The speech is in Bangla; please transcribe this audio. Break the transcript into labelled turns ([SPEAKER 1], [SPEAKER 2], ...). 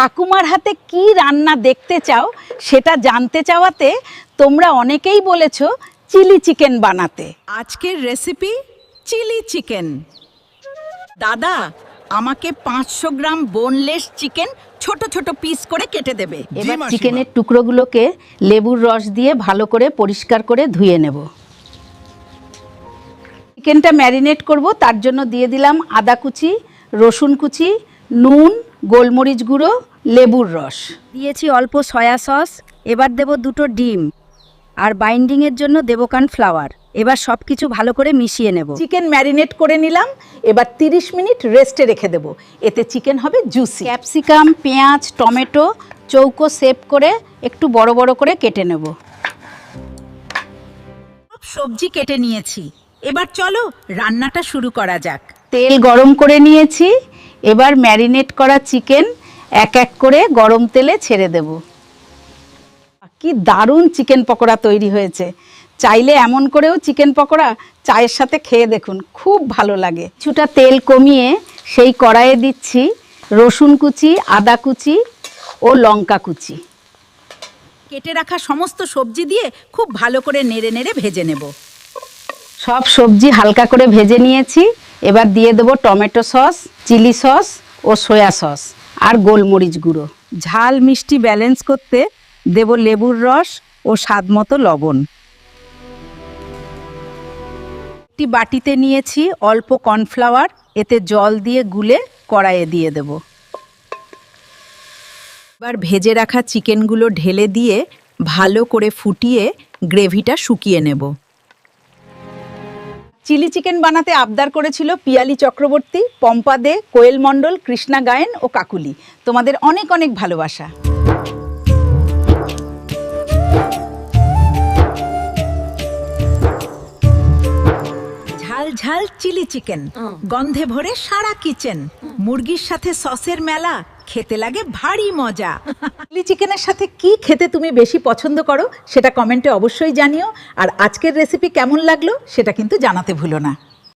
[SPEAKER 1] ঠাকুমার হাতে কি রান্না দেখতে চাও সেটা জানতে চাওয়াতে তোমরা অনেকেই বলেছো চিলি চিকেন বানাতে।
[SPEAKER 2] আজকের রেসিপি চিলি চিকেন। দাদা, আমাকে 500 গ্রাম বোনলেস চিকেন ছোট ছোট পিস করে কেটে দেবে।
[SPEAKER 1] এবার চিকেনের টুকরোগুলোকে লেবুর রস দিয়ে ভালো করে পরিষ্কার করে ধুয়ে নেব। চিকেনটা ম্যারিনেট করব, তার জন্য দিয়ে দিলাম আদা কুচি, রসুন কুচি, নুন, গোলমরিচ গুঁড়ো, লেবুর রস।
[SPEAKER 3] দিয়েছি অল্প সয়া সস। এবার দেব 2টো ডিম, আর বাইন্ডিংয়ের জন্য দেব কর্নফ্লাওয়ার। এবার সব কিছু ভালো করে মিশিয়ে নেব।
[SPEAKER 1] চিকেন ম্যারিনেট করে নিলাম, এবার 30 মিনিট রেস্টে রেখে দেব। এতে চিকেন হবে জুসি। ক্যাপসিকাম, পেঁয়াজ, টমেটো চৌকো শেপ করে একটু বড় বড় করে কেটে নেব।
[SPEAKER 2] সব সবজি কেটে নিয়েছি, এবার চলো রান্নাটা শুরু করা যাক।
[SPEAKER 1] তেল গরম করে নিয়েছি, এবার ম্যারিনেট করা চিকেন এক এক করে গরম তেলে ছেড়ে দেব। কি দারুণ চিকেন পকোড়া তৈরি হয়েছে। চাইলে এমন করেও চিকেন পকোড়া চায়ের সাথে খেয়ে দেখুন, খুব ভালো লাগে। কিছুটা তেল কমিয়ে সেই কড়াইয়ে দিচ্ছি রসুন কুচি, আদা কুচি ও লঙ্কা কুচি।
[SPEAKER 2] কেটে রাখা সমস্ত সবজি দিয়ে খুব ভালো করে নেড়ে নেড়ে ভেজে নেব।
[SPEAKER 1] সব সবজি হালকা করে ভেজে নিয়েছি, এবার দিয়ে দেবো টমেটো সস, চিলি সস ও সয়া সস আর গোলমরিচ গুঁড়ো।
[SPEAKER 3] ঝাল মিষ্টি ব্যালেন্স করতে দেব লেবুর রস ও স্বাদমতো লবণ। একটি বাটিতে নিয়েছি অল্প কর্নফ্লাওয়ার, এতে জল দিয়ে গুলে কড়াইয়ে দিয়ে দেব।
[SPEAKER 2] এবার ভেজে রাখা চিকেনগুলো ঢেলে দিয়ে ভালো করে ফুটিয়ে গ্রেভিটা শুকিয়ে নেব।
[SPEAKER 1] চিলি চিকেন বানাতে আবদার করেছিল পিয়ালি চক্রবর্তী, পম্পা দে, কোয়েল মণ্ডল, কৃষ্ণা গায়েন ও কাকুলি। তোমাদের অনেক অনেক ভালোবাসা।
[SPEAKER 2] ঝাল ঝাল চিলি চিকেন, গন্ধে ভরে সারা কিচেন। মুরগির সাথে সসের মেলা, খেতে লাগে ভারী মজা।
[SPEAKER 1] চিলি চিকেনের সাথে কি খেতে তুমি বেশি পছন্দ করো সেটা কমেন্টে অবশ্যই জানিও। আর আজকের রেসিপি কেমন লাগলো সেটা কিন্তু জানাতে ভুলো না।